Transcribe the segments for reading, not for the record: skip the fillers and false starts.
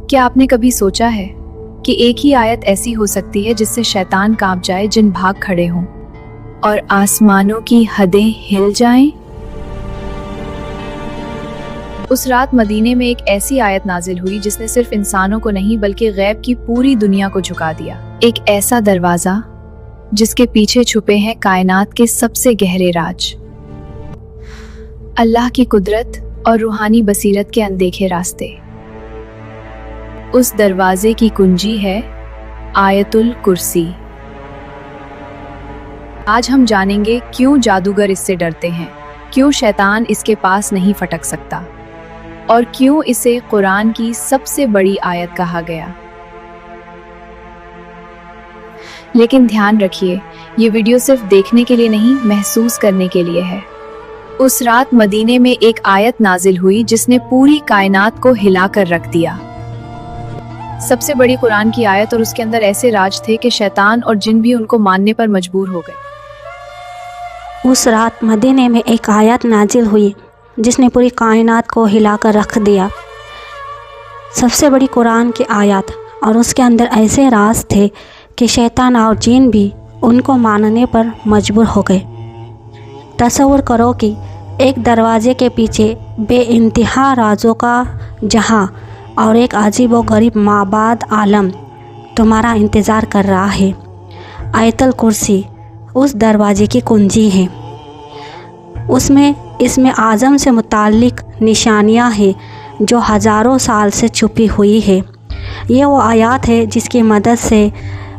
क्या आपने कभी सोचा है कि एक ही आयत ऐसी हो सकती है जिससे शैतान कांप जाए, जिन भाग खड़े हों और आसमानों की हदें हिल जाएं? उस रात मदीने में एक ऐसी आयत नाजिल हुई जिसने सिर्फ इंसानों को नहीं बल्कि गैब की पूरी दुनिया को झुका दिया। एक ऐसा दरवाजा जिसके पीछे छुपे हैं कायनात के सबसे गहरे राज, अल्लाह की कुदरत और रूहानी बसीरत के अनदेखे रास्ते। उस दरवाजे की कुंजी है आयतुल कुर्सी। आज हम जानेंगे क्यों जादूगर इससे डरते हैं, क्यों शैतान इसके पास नहीं फटक सकता और क्यों इसे कुरान की सबसे बड़ी आयत कहा गया। लेकिन ध्यान रखिए, ये वीडियो सिर्फ देखने के लिए नहीं, महसूस करने के लिए है। उस रात मदीने में एक आयत नाजिल हुई जिसने पूरी कायनात को हिलाकर रख दिया। सबसे बड़ी कुरान की आयत, और उसके अंदर ऐसे राज थे कि शैतान और जिन भी उनको मानने पर मजबूर हो गए। उस रात मदीने में एक आयत नाजिल हुई जिसने पूरी कायनात को हिलाकर रख दिया। सबसे बड़ी कुरान की आयत, और उसके अंदर ऐसे राज थे कि शैतान और जिन भी उनको मानने पर मजबूर हो गए। तसव्वुर करो कि एक दरवाजे के पीछे बेइंतहा राजों का जहां और एक अजीब व गरीब माबाद आलम तुम्हारा इंतज़ार कर रहा है। आयतुल कुर्सी उस दरवाजे की कुंजी है। इसमें आज़म से मुताल्लिक निशानियां हैं जो हज़ारों साल से छुपी हुई है। ये वो आयत है जिसकी मदद से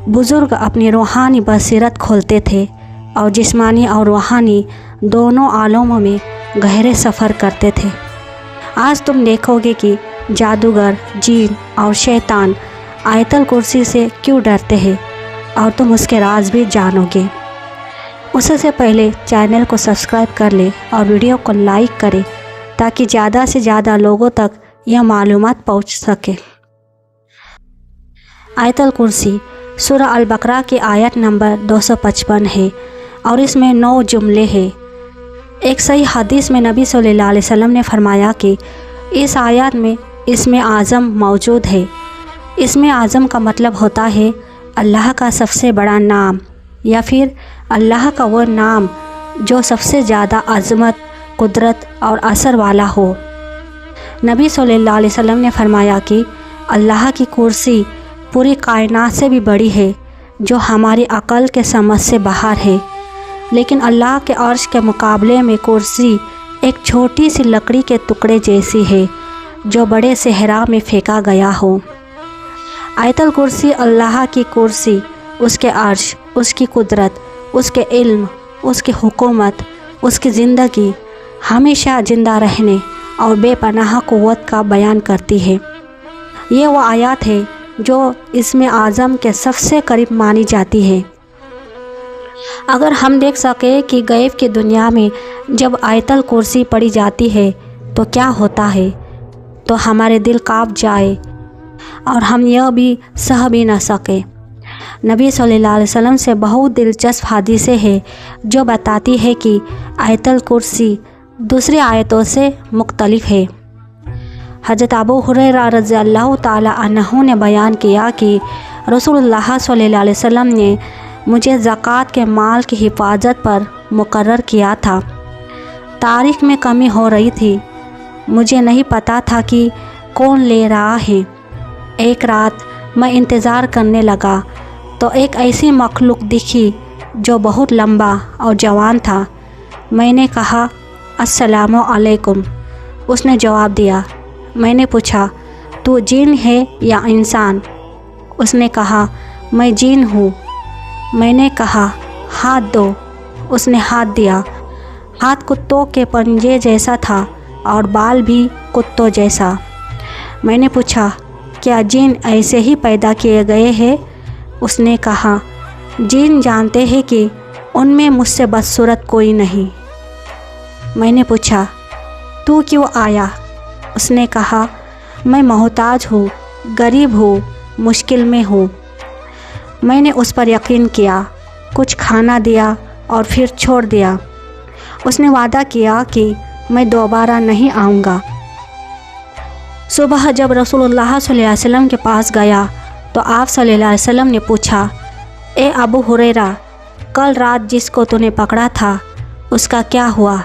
बुज़ुर्ग अपनी रूहानी बसीरत खोलते थे और जिस्मानी और रूहानी दोनों आलमों में गहरे सफ़र करते थे। आज तुम देखोगे कि जादूगर, जीन और शैतान आयतुल कुर्सी से क्यों डरते हैं और तुम उसके राज भी जानोगे। उससे पहले चैनल को सब्सक्राइब कर ले और वीडियो को लाइक करें ताकि ज़्यादा से ज़्यादा लोगों तक यह मालूमात पहुंच सके। आयतुल कुर्सी सूरह अल-बकरा की आयत नंबर 255 है और इसमें 9 जुमले हैं। एक सही हदीस में नबी सल्लल्लाहु अलैहि वसल्लम ने फरमाया कि इस आयत में इसमें आज़म मौजूद है। इसमें आज़म का मतलब होता है अल्लाह का सबसे बड़ा नाम, या फिर अल्लाह का वो नाम जो सबसे ज़्यादा अज़मत, कुदरत और असर वाला हो। नबी सल्लल्लाहु अलैहि वसल्लम ने फरमाया कि अल्लाह की कुर्सी पूरी कायनात से भी बड़ी है, जो हमारी अक़ल के समझ से बाहर है। लेकिन अल्लाह के अर्श के मुकाबले में कुर्सी एक छोटी सी लकड़ी के टुकड़े जैसी है जो बड़े सहरा में फेंका गया हो। आयतुल कुर्सी अल्लाह की कुर्सी उसके अर्श, उसकी कुदरत, उसके इल्म, उसकी हुकूमत, उसकी ज़िंदगी, हमेशा ज़िंदा रहने और बेपनाह क़ुव्वत का बयान करती है। ये वो आयत है जो इसमें आज़म के सबसे करीब मानी जाती है। अगर हम देख सकें कि गैब की दुनिया में जब आयतुल कुर्सी पढ़ी जाती है तो क्या होता है, तो हमारे दिल काँप जाए और हम यह भी सह भी न सके। नबी सल्लल्लाहु अलैहि वसल्लम से बहुत दिलचस्प हदीसें हैं जो बताती है कि आयतुल कुर्सी दूसरी आयतों से मुख्तलिफ है। हज़रत अबू हुरैरा रज़ियल्लाहु ताला अन्हु ने बयान किया कि रसूलुल्लाह सल्लल्लाहु अलैहि वसल्लम ने मुझे ज़कात के माल की हिफाजत पर मुकर्रर किया था। तारीख़ में कमी हो रही थी, मुझे नहीं पता था कि कौन ले रहा है। एक रात मैं इंतज़ार करने लगा तो एक ऐसी मखलूक दिखी जो बहुत लंबा और जवान था। मैंने कहा अस्सलामु अलैकुम। उसने जवाब दिया। मैंने पूछा तू जिन है या इंसान? उसने कहा मैं जिन हूँ। मैंने कहा हाथ दो। उसने हाथ दिया। हाथ कुत्तों के पंजे जैसा था और बाल भी कुत्तों जैसा। मैंने पूछा क्या जिन ऐसे ही पैदा किए गए हैं? उसने कहा जिन जानते हैं कि उनमें मुझसे बदसूरत कोई नहीं। मैंने पूछा तू क्यों आया? उसने कहा मैं मोहताज हूँ, गरीब हूँ, मुश्किल में हूँ। मैंने उस पर यकीन किया, कुछ खाना दिया और फिर छोड़ दिया। उसने वादा किया कि मैं दोबारा नहीं आऊँगा। सुबह जब रसूलुल्लाह सल्लल्लाहु अलैहि वसल्लम के पास गया तो आप सल्लल्लाहु अलैहि वसल्लम ने पूछा, ए अबू हुरैरा, कल रात जिसको तूने पकड़ा था उसका क्या हुआ?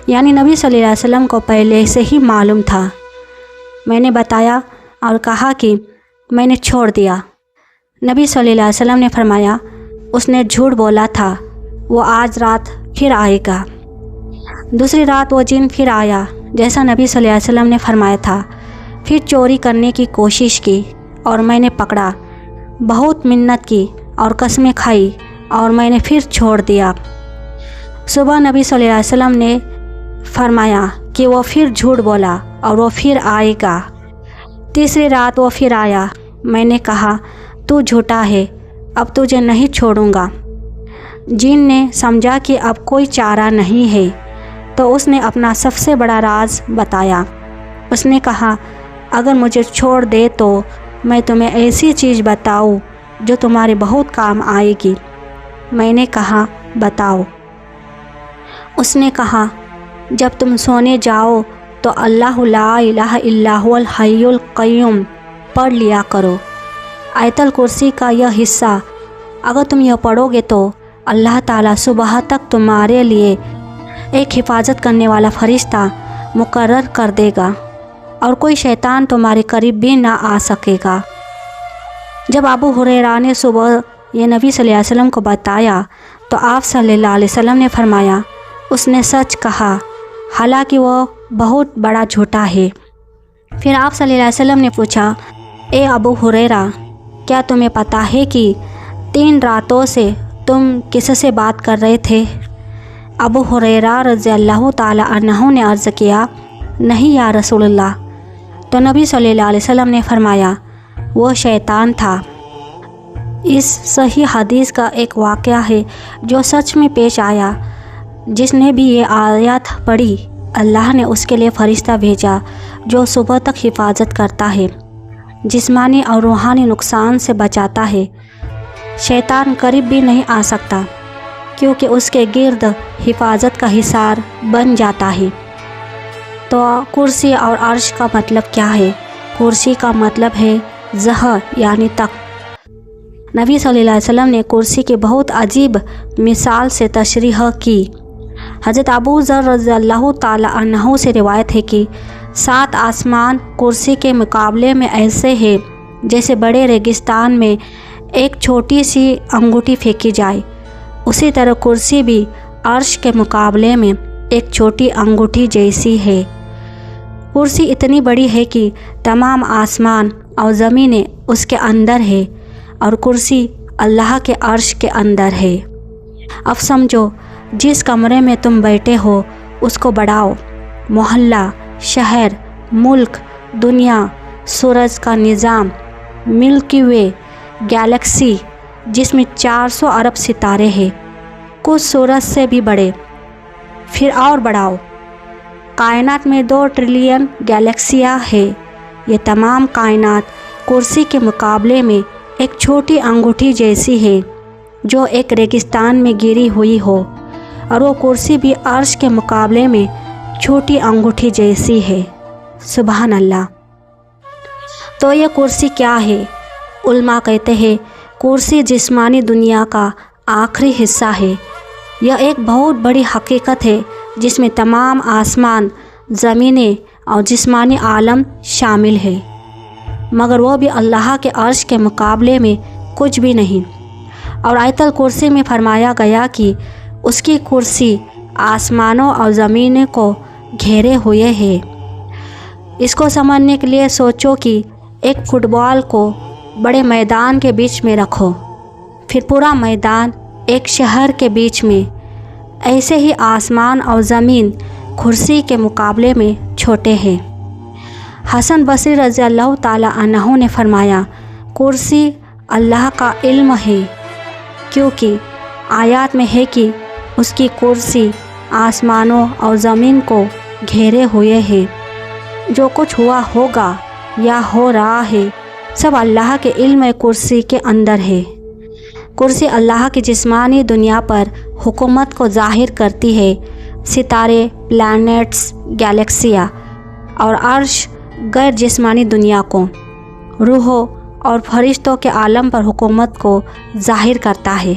यानी नबी सल्लल्लाहु अलैहि वसल्लम को पहले से ही मालूम था। मैंने बताया और कहा कि मैंने छोड़ दिया। नबी सल्लल्लाहु अलैहि वसल्लम ने फरमाया, उसने झूठ बोला था, वो आज रात फिर आएगा। दूसरी रात वो जिन फिर आया जैसा नबी सल्लल्लाहु अलैहि वसल्लम ने फरमाया था। फिर चोरी करने की कोशिश की और मैंने पकड़ा, बहुत मिन्नत की और कस्में खाई और मैंने फिर छोड़ दिया। सुबह नबी सल्लल्लाहु अलैहि वसल्लम ने फरमाया कि वो फिर झूठ बोला और वो फिर आएगा। तीसरी रात वो फिर आया। मैंने कहा, तू झूठा है, अब तुझे नहीं छोड़ूंगा। जिन ने समझा कि अब कोई चारा नहीं है तो उसने अपना सबसे बड़ा राज बताया। उसने कहा, अगर मुझे छोड़ दे तो मैं तुम्हें ऐसी चीज़ बताऊं जो तुम्हारे बहुत काम आएगी। मैंने कहा, बताओ। उसने कहा, जब तुम सोने जाओ तो अल्लाह ला इलाहा इल्ला हुवल हय्युल क़य्यूम पढ़ लिया करो। आयतल कुर्सी का यह हिस्सा अगर तुम यह पढ़ोगे तो अल्लाह ताला सुबह तक तुम्हारे लिए एक हिफाजत करने वाला फरिश्ता मुकर्रर कर देगा और कोई शैतान तुम्हारे करीब भी ना आ सकेगा। जब अबू हुरैरा ने सुबह ये नबी सल्लल्लाहु अलैहि वसल्लम को बताया तो आप सल्लल्लाहु अलैहि वसल्लम ने फरमाया, उसने सच कहा, हालांकि वो बहुत बड़ा झूठा है। फिर आप सल्लल्लाहु अलैहि वसल्लम ने पूछा, ए अबू हुरैरा, क्या तुम्हें पता है कि 3 रातों से तुम किससे बात कर रहे थे? अबू हुरैरा रज़ियल्लाहु ताला अन्हु ने अर्ज़ किया, नहीं या रसूलल्लाह। तो नबी सल्लल्लाहु अलैहि वसल्लम ने फरमाया, वो शैतान था। इस सही हदीस का एक वाक़या है जो सच में पेश आया। जिसने भी ये आयत पढ़ी, अल्लाह ने उसके लिए फ़रिश्ता भेजा जो सुबह तक हिफाजत करता है, जिस्मानी और रूहानी नुकसान से बचाता है। शैतान करीब भी नहीं आ सकता क्योंकि उसके गिर्द हिफाजत का हिसार बन जाता है। तो कुर्सी और अर्श का मतलब क्या है? कुर्सी का मतलब है ज़हर यानी तख्त। नबी सल्लल्लाहु अलैहि वसल्लम ने कुर्सी की बहुत अजीब मिसाल से तशरीह की। हज़रत अबू ज़र रज़ियल्लाहु ताला अन्हु से रिवायत है कि 7 आसमान कुर्सी के मुकाबले में ऐसे हैं जैसे बड़े रेगिस्तान में एक छोटी सी अंगूठी फेंकी जाए। उसी तरह कुर्सी भी अर्श के मुकाबले में एक छोटी अंगूठी जैसी है। कुर्सी इतनी बड़ी है कि तमाम आसमान और ज़मीनें उसके अंदर है और कुर्सी अल्लाह के अर्श के अंदर है। अब समझो, जिस कमरे में तुम बैठे हो उसको बढ़ाओ। मोहल्ला, शहर, मुल्क, दुनिया, सूरज का निज़ाम, मिल्की वे, गैलेक्सी जिसमें 400 अरब सितारे हैं, कुछ सूरज से भी बड़े। फिर और बढ़ाओ, कायनात में 2 ट्रिलियन गैलेक्सियाँ है। ये तमाम कायनात कुर्सी के मुकाबले में एक छोटी अंगूठी जैसी है जो एक रेगिस्तान में गिरी हुई हो, और वो कुर्सी भी अर्श के मुकाबले में छोटी अंगूठी जैसी है। सुभान अल्लाह। तो ये कुर्सी क्या है? उल्मा कहते हैं कुर्सी जिस्मानी दुनिया का आखिरी हिस्सा है। यह एक बहुत बड़ी हकीकत है जिसमें तमाम आसमान, ज़मीनें और जिस्मानी आलम शामिल है, मगर वो भी अल्लाह के अर्श के मुकाबले में कुछ भी नहीं। और आयतल कुर्सी में फरमाया गया कि उसकी कुर्सी आसमानों और ज़मीनों को घेरे हुए है। इसको समझने के लिए सोचो कि एक फुटबॉल को बड़े मैदान के बीच में रखो, फिर पूरा मैदान एक शहर के बीच में। ऐसे ही आसमान और ज़मीन कुर्सी के मुकाबले में छोटे हैं। हसन बसरी रज़ियल्लाहु ताला अन्हु ने फरमाया, कुर्सी अल्लाह का इल्म है, क्योंकि आयत में है कि उसकी कुर्सी आसमानों और ज़मीन को घेरे हुए है। जो कुछ हुआ होगा या हो रहा है सब अल्लाह के इल्म कुर्सी के अंदर है। कुर्सी अल्लाह की जिस्मानी दुनिया पर हुकूमत को ज़ाहिर करती है। सितारे, प्लैनेट्स, गैलेक्सियाँ और अर्श गैर जिस्मानी दुनिया को, रूहों और फरिश्तों के आलम पर हुकूमत को ज़ाहिर करता है।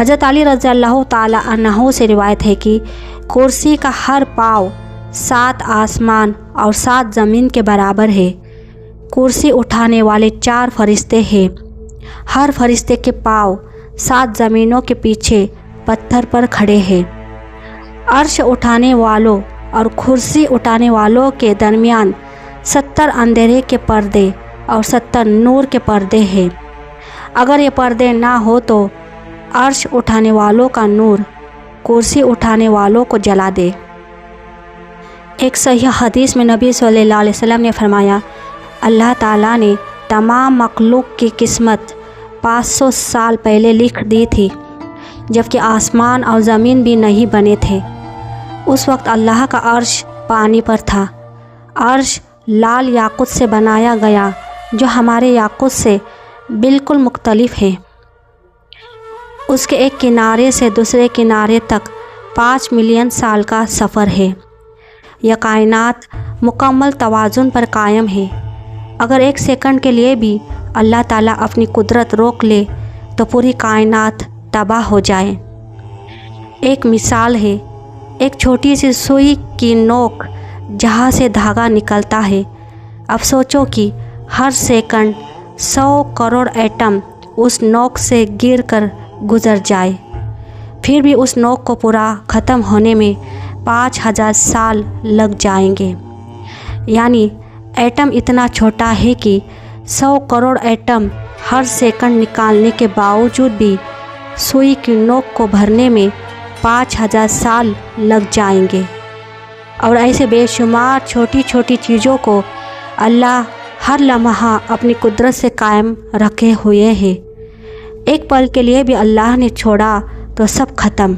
हज़रत अली रज़ी अल्लाह ताला अन्हु से रिवायत है कि कुर्सी का हर पाँव 7 आसमान और 7 ज़मीन के बराबर है। कुर्सी उठाने वाले 4 फरिश्ते हैं। हर फरिश्ते के पाँव 7 ज़मीनों के पीछे पत्थर पर खड़े हैं। अर्श उठाने वालों और कुर्सी उठाने वालों के दरमियान 70 अंधेरे के पर्दे और 70 नूर के पर्दे हैं। अगर ये पर्दे ना हो तो अर्श उठाने वालों का नूर कुर्सी उठाने वालों को जला दे। एक सही हदीस में नबी सल्लल्लाहु अलैहि वसल्लम ने फरमाया, अल्लाह ताला ने तमाम मखलूक की किस्मत 500 साल पहले लिख दी थी, जबकि आसमान और ज़मीन भी नहीं बने थे। उस वक्त अल्लाह का अर्श पानी पर था। अर्श लाल याकुत से बनाया गया, जो हमारे याकुत से बिल्कुल मुख्तलिफ है। उसके एक किनारे से दूसरे किनारे तक 5 मिलियन साल का सफ़र है। यह कायनात मुकम्मल तवाज़ुन पर कायम है। अगर 1 सेकंड के लिए भी अल्लाह ताला अपनी कुदरत रोक ले तो पूरी कायनात तबाह हो जाए। एक मिसाल है, एक छोटी सी सुई की नोक जहाँ से धागा निकलता है। अब सोचो कि हर सेकंड 100 करोड़ एटम उस नोक से गिरकर गुज़र जाए, फिर भी उस नोक को पूरा ख़त्म होने में 5000 साल लग जाएंगे। यानी एटम इतना छोटा है कि 100 करोड़ एटम हर सेकंड निकालने के बावजूद भी सुई की नोक को भरने में 5000 साल लग जाएंगे। और ऐसे बेशुमार छोटी छोटी चीज़ों को अल्लाह हर लम्हा अपनी कुदरत से कायम रखे हुए है। एक पल के लिए भी अल्लाह ने छोड़ा तो सब ख़त्म।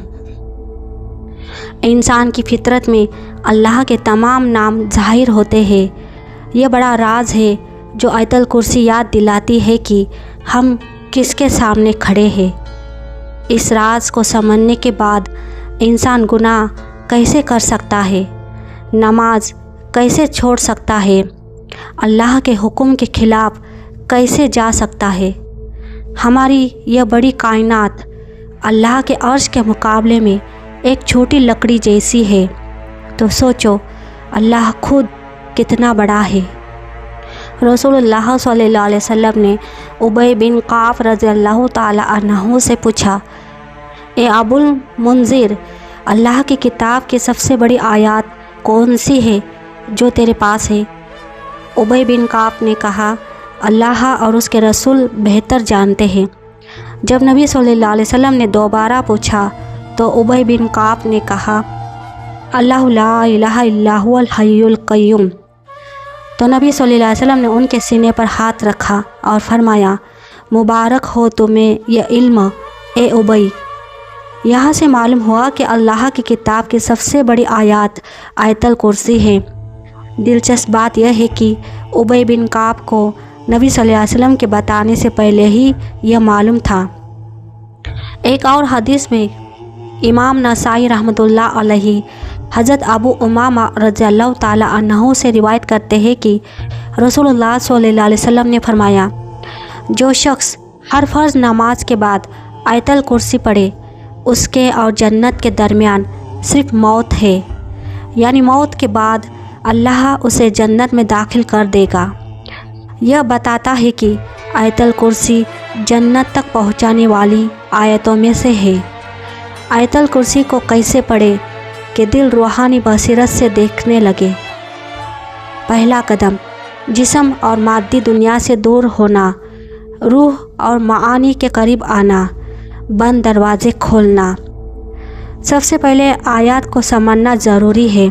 इंसान की फितरत में अल्लाह के तमाम नाम ज़ाहिर होते हैं। यह बड़ा राज है जो आयतल कुर्सी याद दिलाती है कि हम किसके सामने खड़े हैं। इस राज को समझने के बाद इंसान गुनाह कैसे कर सकता है, नमाज कैसे छोड़ सकता है, अल्लाह के हुक्म के ख़िलाफ़ कैसे जा सकता है। हमारी यह बड़ी कायनात अल्लाह के अर्श के मुकाबले में एक छोटी लकड़ी जैसी है, तो सोचो अल्लाह खुद कितना बड़ा है। रसूलुल्लाह सल्लल्लाहु अलैहि वसल्लम ने उबय बिन काब रज़ी अल्लाह ताला अन्हु से पूछा, ए अबुल मुंज़िर, अल्लाह की किताब की सबसे बड़ी आयत कौन सी है जो तेरे पास है? उबय बिन काब ने कहा, अल्लाह और उसके रसूल बेहतर जानते हैं। जब नबी सल्लल्लाहु अलैहि वसल्लम ने दोबारा पूछा तो उबय बिन काब ने कहा, अल्लाहु ला इलाहा इल्ला हुवल हय्युल क़य्यूम। तो नबी सल्लल्लाहु अलैहि वसल्लम ने उनके सीने पर हाथ रखा और फरमाया, मुबारक हो तुम्हें यह इल्म ए उबय। यहाँ से मालूम हुआ कि अल्लाह की किताब की सबसे बड़ी आयत आयतल कुर्सी है। दिलचस्प बात यह है कि उबय बिन काब को नबी सल्लल्लाहु अलैहि वसल्लम के बताने से पहले ही यह मालूम था। एक और हदीस में इमाम नसाई रहमतुल्लाह अलैहि हज़रत अबू उमामा रज़ियल्लाहु ताला अन्हु से रिवायत करते हैं कि रसूलुल्लाह सल्लल्लाहु अलैहि वसल्लम ने फरमाया, जो शख्स हर फ़र्ज़ नमाज के बाद आयतल कुर्सी पढ़े, उसके और जन्नत के दरमियान सिर्फ मौत है, यानी मौत के बाद अल्लाह उसे जन्नत में दाखिल कर देगा। यह बताता है कि आयतल कुर्सी जन्नत तक पहुंचाने वाली आयतों में से है। आयतल कुर्सी को कैसे पढ़े कि दिल रूहानी बसीरत से देखने लगे। पहला कदम, जिस्म और मादी दुनिया से दूर होना, रूह और मानी के करीब आना, बंद दरवाज़े खोलना। सबसे पहले आयत को समझना ज़रूरी है,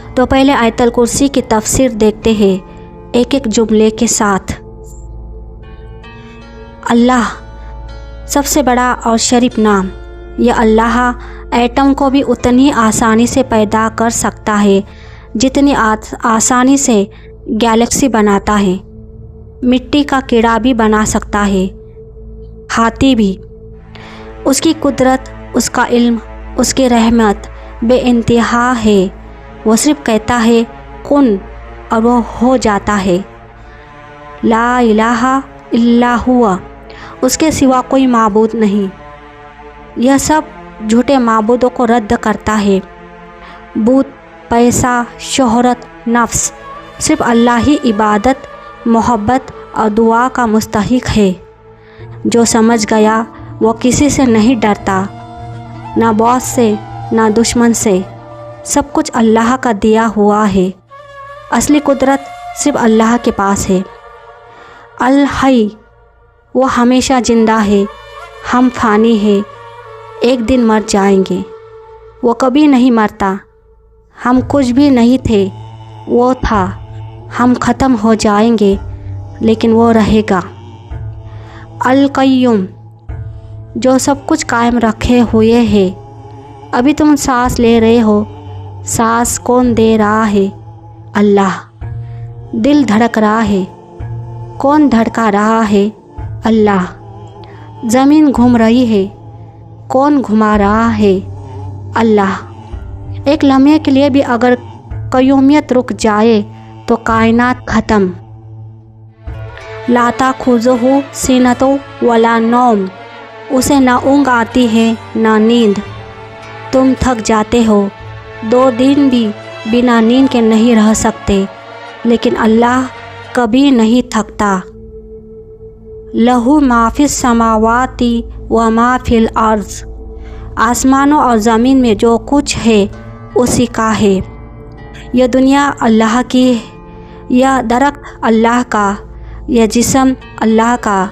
तो पहले आयतल कुर्सी की तफसीर देखते हैं एक एक जुमले के साथ। अल्लाह सबसे बड़ा और शरीफ नाम। यह अल्लाह एटम को भी उतनी आसानी से पैदा कर सकता है जितनी आसानी से गैलेक्सी बनाता है। मिट्टी का कीड़ा भी बना सकता है, हाथी भी। उसकी कुदरत, उसका इल्म, उसकी रहमत बे इंतहा है। वो सिर्फ कहता है कुन और वो हो जाता है। ला इलाहा इल्ला हुआ, उसके सिवा कोई माबूद नहीं। यह सब झूठे माबूदों को रद्द करता है। बूत, पैसा, शोहरत, नफ्स, सिर्फ अल्लाह ही इबादत, मोहब्बत और दुआ का मुस्तहिक है। जो समझ गया वो किसी से नहीं डरता, ना बॉस से ना दुश्मन से। सब कुछ अल्लाह का दिया हुआ है। असली कुदरत सिर्फ अल्लाह के पास है। अल हई, वो हमेशा जिंदा है। हम फ़ानी है, एक दिन मर जाएंगे। वो कभी नहीं मरता। हम कुछ भी नहीं थे, वो था। हम ख़त्म हो जाएंगे लेकिन वो रहेगा। अल कय्यूम, जो सब कुछ कायम रखे हुए है। अभी तुम सांस ले रहे हो, सांस कौन दे रहा है? अल्लाह। दिल धड़क रहा है, कौन धड़का रहा है? अल्लाह। ज़मीन घूम रही है, कौन घुमा रहा है? अल्लाह। एक लम्हे के लिए भी अगर कयूमियत रुक जाए तो कायनात ख़त्म। लाता खुज़ुहु सीनतो वला नौम, उसे ना ऊँग आती है ना नींद। तुम थक जाते हो, 2 दिन भी बिना नींद के नहीं रह सकते, लेकिन अल्लाह कभी नहीं थकता। लहू माफिस समावाती व माफिल अर्ज़, आसमानों और ज़मीन में जो कुछ है उसी का है। यह दुनिया अल्लाह की, यह दरख्त अल्लाह का, यह जिस्म अल्लाह का,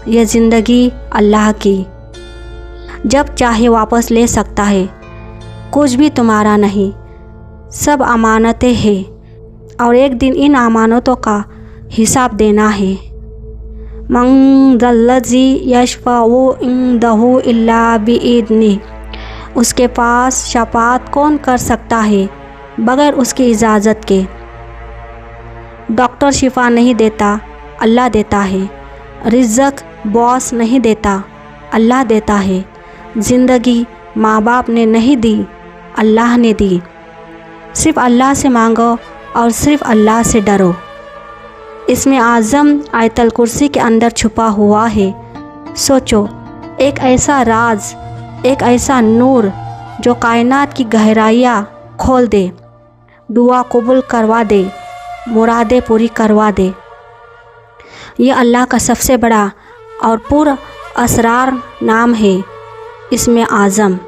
यह ज़िंदगी अल्लाह की। जब चाहे वापस ले सकता है। कुछ भी तुम्हारा नहीं, सब अमानतें हैं और एक दिन इन अमानतों का हिसाब देना है। मन ज़ल्लज़ी यशफ़अउ इंदहु इल्ला बिइज़्निही, उसके पास शफ़ाअत कौन कर सकता है बगैर उसकी इजाज़त के। डॉक्टर शिफा नहीं देता, अल्लाह देता है। रिज़्क़ बॉस नहीं देता, अल्लाह देता है। ज़िंदगी माँ बाप ने नहीं दी, अल्लाह ने दी। सिर्फ़ अल्लाह से मांगो और सिर्फ़ अल्लाह से डरो। इसमें आज़म आयतल कुर्सी के अंदर छुपा हुआ है। सोचो, एक ऐसा राज, एक ऐसा नूर जो कायनात की गहराइयाँ खोल दे, दुआ कबूल करवा दे, मुरादें पूरी करवा दे। ये अल्लाह का सबसे बड़ा और पूरा असरार नाम है, इसमें आज़म।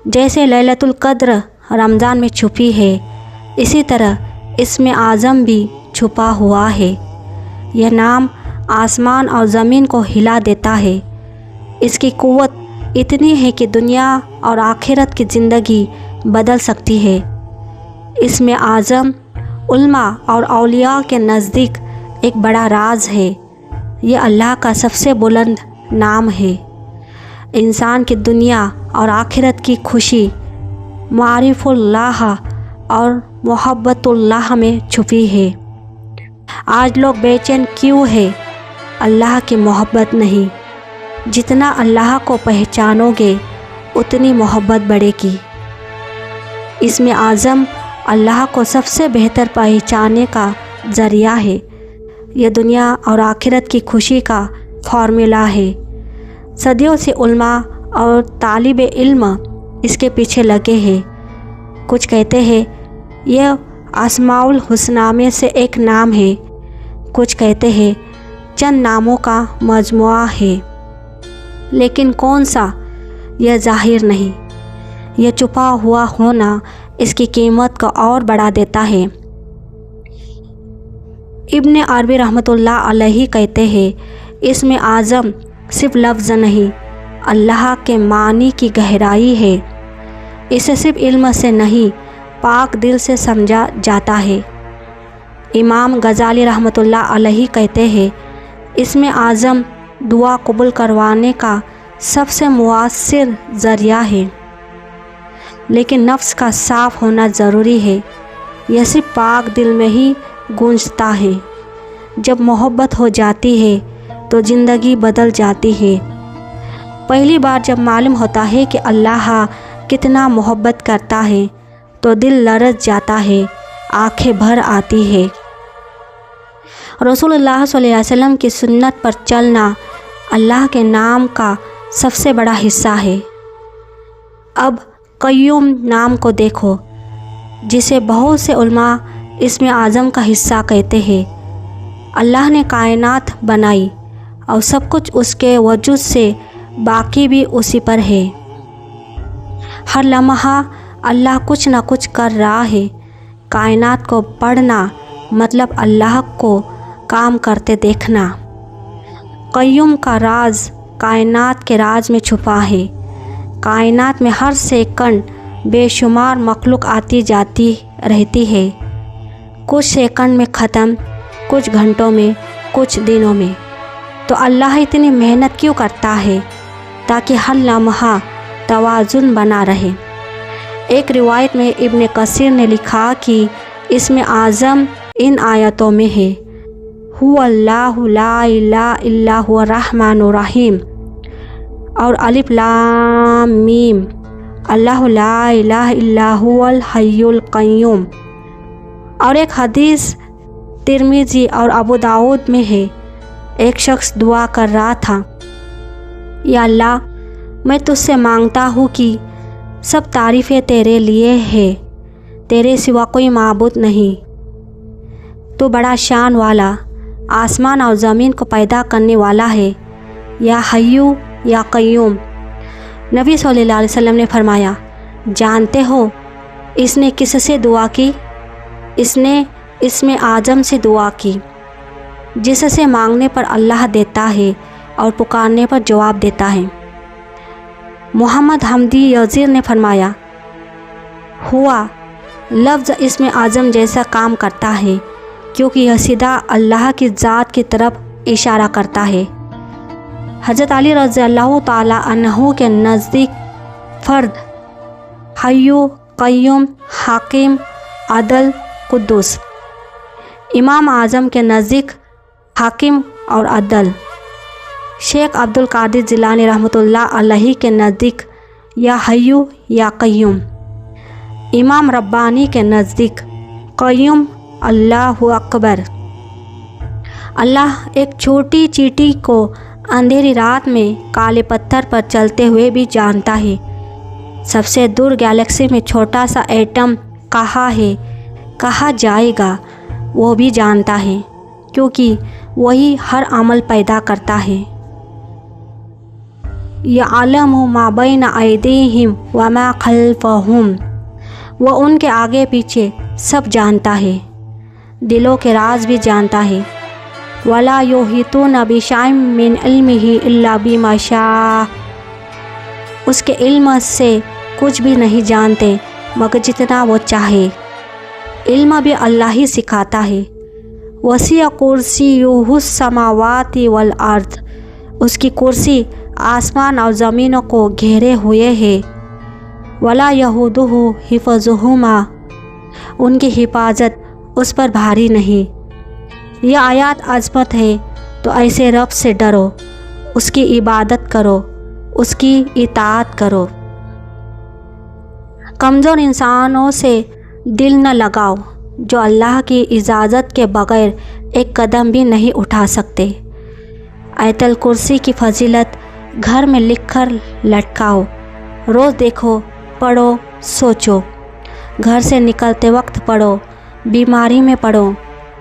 जैसे लैलतुल क़द्र रमज़ान में छुपी है, इसी तरह इसमें आज़म भी छुपा हुआ है। यह नाम आसमान और ज़मीन को हिला देता है। इसकी क़ुव्वत इतनी है कि दुनिया और आखिरत की ज़िंदगी बदल सकती है। इसमें आज़म उल्मा और औलिया के नज़दीक एक बड़ा राज है। यह अल्लाह का सबसे बुलंद नाम है। इंसान की दुनिया और आखिरत की खुशी मारिफुल्लाह और मोहब्बतुल्लाह में छुपी है। आज लोग बेचैन क्यों है? अल्लाह की मोहब्बत नहीं। जितना अल्लाह को पहचानोगे उतनी मोहब्बत बढ़ेगी। इसमें आज़म अल्लाह को सबसे बेहतर पहचानने का ज़रिया है। यह दुनिया और आखिरत की खुशी का फार्मूला है। सदियों से उल्मा और तालिब इल्म इसके पीछे लगे हैं। कुछ कहते हैं यह अस्माउल हुस्ना में से एक नाम है, कुछ कहते हैं चंद नामों का मजमुआ है, लेकिन कौन सा यह जाहिर नहीं। यह छुपा हुआ होना इसकी कीमत को और बढ़ा देता है। इब्न अरबी रहमतुल्लाह अलैहि कहते हैं इसमें आज़म सिर्फ लफ्ज़ नहीं, अल्लाह के मानी की गहराई है। इसे सिर्फ इल्म से नहीं, पाक दिल से समझा जाता है। इमाम गज़ाली रहमतुल्लाह अलैहि कहते हैं इसमें आज़म दुआ कबूल करवाने का सबसे मुआस्सिर ज़रिया है, लेकिन नफ्स का साफ़ होना ज़रूरी है। यह सिर्फ पाक दिल में ही गूंजता है। जब मोहब्बत हो जाती है तो ज़िंदगी बदल जाती है। पहली बार जब मालूम होता है कि अल्लाह कितना मोहब्बत करता है तो दिल लरज़ जाता है, आंखें भर आती है। रसूलुल्लाह सल्लल्लाहु अलैहि वसल्लम की सुन्नत पर चलना अल्लाह के नाम का सबसे बड़ा हिस्सा है। अब क़य्यूम नाम को देखो, जिसे बहुत से उलमा इसमें आज़म का हिस्सा कहते हैं। अल्लाह ने कायनात बनाई और सब कुछ उसके वजूद से बाकी भी उसी पर है। हर लम्हा अल्लाह कुछ न कुछ कर रहा है। कायनात को पढ़ना मतलब अल्लाह को काम करते देखना। क़य्यूम का राज कायनात के राज में छुपा है। कायनात में हर सेकंड बेशुमार मखलूक आती जाती रहती है, कुछ सेकंड में ख़त्म, कुछ घंटों में, कुछ दिनों में। तो अल्लाह इतनी मेहनत क्यों करता है? ताकि हर लम्हा तवाज़ुन बना रहे। एक रिवायत में इब्न कसीर ने लिखा कि इसमें आज़म इन आयतों में है, हुवल्लाहु ला इलाहा इल्ला हुवा रहमानुर रहीम और अलिफ लाम मीम, अल्लाहु ला इलाहा इल्ला हुवल हय्युल क़य्यूम। और एक हदीस तिरमिज़ी और अबू दाऊद में है, एक शख्स दुआ कर रहा था, या अल्लाह, मैं तुझसे मांगता हूँ कि सब तारीफ़ें तेरे लिए है, तेरे सिवा कोई माबूद नहीं। तो बड़ा शान वाला, आसमान और ज़मीन को पैदा करने वाला है, या हय्यू या क़य्यूम। नबी सल्लल्लाहु अलैहि वसल्लम ने फरमाया, जानते हो इसने किससे दुआ की? इसने इसमें आज़म से दुआ की, जिससे मांगने पर अल्लाह देता है और पुकारने पर जवाब देता है। मोहम्मद हमदी यज़ीर ने फरमाया, हुआ लफ्ज़ इसमें आज़म जैसा काम करता है, क्योंकि यह सीधा अल्लाह की ज़ात की तरफ इशारा करता है। हज़रत अली रज़ियल्लाहु ताला अन्हु के नज़दीक फ़र्द हय्यू, क़य्यूम, हाकिम, अदल, कुद्दूस। इमाम आज़म के नज़दीक हाकिम और अदल। शेख अब्दुल कादिर जिलानी रहमतुल्लाह अलैहि के नज़दीक या हय्यू या क़य्यूम। इमाम रब्बानी के नज़दीक क़य्यूम, अल्लाहु अकबर। अल्लाह एक छोटी चींटी को अंधेरी रात में काले पत्थर पर चलते हुए भी जानता है। सबसे दूर गैलेक्सी में छोटा सा एटम कहाँ है, कहाँ जाएगा, वो भी जानता है, क्योंकि वही हर अमल पैदा करता है। यअलमु मा बैना अयदीहिम व मा खल्फहुम, वो उनके आगे पीछे सब जानता है, दिलों के राज भी जानता है। वला युहीतूना बिशैइन मिन इल्मिही इल्ला बिमा शाअ, उसके इल्म से कुछ भी नहीं जानते मगर जितना वो चाहे। इल्म भी अल्लाह ही सिखाता है। वसिअ कुर्सियुहुस समावाति वल अर्द, उसकी कुर्सी आसमान और ज़मीनों को घेरे हुए है। वला यहूदुहु हिफ़्ज़ुहुमा, उनकी हिफाजत उस पर भारी नहीं। यह आयत अज़मत है, तो ऐसे रब से डरो, उसकी इबादत करो, उसकी इताअत करो। कमज़ोर इंसानों से दिल न लगाओ, जो अल्लाह की इजाज़त के बग़ैर एक कदम भी नहीं उठा सकते। आयतल कुर्सी की फजीलत घर में लिख कर लटकाओ, रोज़ देखो, पढ़ो, सोचो। घर से निकलते वक्त पढ़ो, बीमारी में पढ़ो,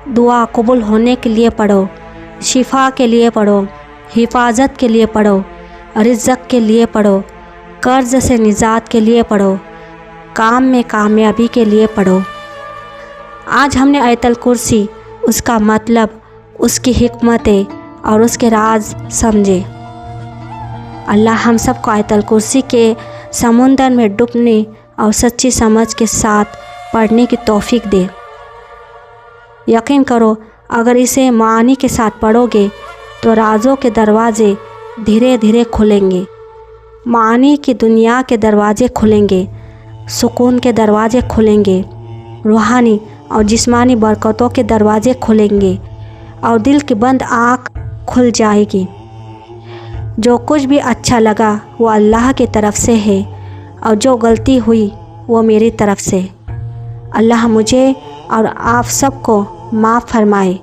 दुआ कबूल होने के लिए पढ़ो, शिफा के लिए पढ़ो, हिफाजत के लिए पढ़ो, रिज़्क़ के लिए पढ़ो, कर्ज़ से निजात के लिए पढ़ो, काम में कामयाबी के लिए पढ़ो। आज हमने आयतल कुर्सी, उसका मतलब, उसकी हिकमतें और उसके राज समझे। अल्लाह हम सबको आयतल कुर्सी के समुंदर में डूबने और सच्ची समझ के साथ पढ़ने की तौफीक दे। यकीन करो, अगर इसे मानी के साथ पढ़ोगे तो राज़ों के दरवाज़े धीरे धीरे खुलेंगे, मानी की दुनिया के दरवाज़े खुलेंगे, सुकून के दरवाज़े खुलेंगे, रूहानी और जिस्मानी बरकतों के दरवाज़े खुलेंगे और दिल की बंद आँख खुल जाएगी। जो कुछ भी अच्छा लगा वो अल्लाह की तरफ से है اور جو غلطی ہوئی وہ میری طرف سے۔ اللہ مجھے اور آپ سب کو معاف فرمائے۔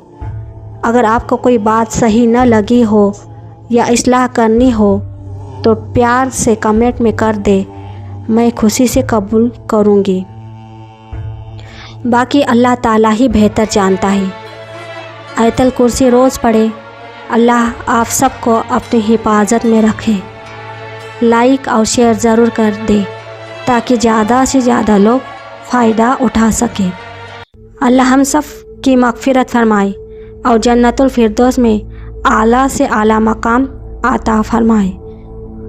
اگر آپ کو کوئی بات صحیح نہ لگی ہو یا اصلاح کرنی ہو تو پیار سے کمنٹ میں کر دے، میں خوشی سے قبول کروں گی۔ باقی اللہ تعالیٰ ہی بہتر جانتا ہے۔ آیت الکرسی روز پڑھے۔ اللہ آپ سب کو اپنی حفاظت میں رکھے۔ لائک اور شیئر ضرور کر دے تاکہ زیادہ سے زیادہ لوگ فائدہ اٹھا سکیں۔ اللہ ہم سب کی مغفرت فرمائے اور جنت الفردوس میں اعلیٰ سے اعلیٰ مقام عطا فرمائے۔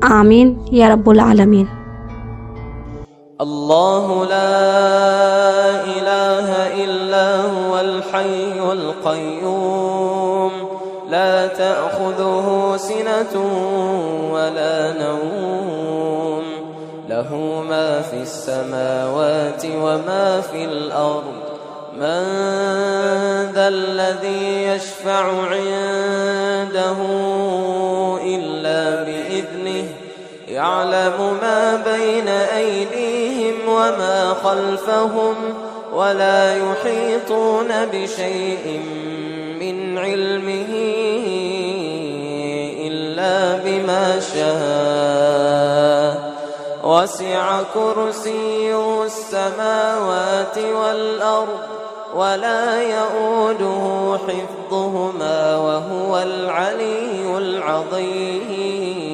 آمین یا رب العالمین۔ اللہ لا الہ الا هو الحی القیوم لا تأخذه سنة ولا نوم له ما في السماوات وما في الأرض من ذا الذي يشفع عنده إلا بإذنه يعلم ما بين أيديهم وما خلفهم ولا يحيطون بشيء من علمه إلا بما شاء وسع كرسيه السماوات والأرض ولا يؤوده حفظهما وهو العلي العظيم۔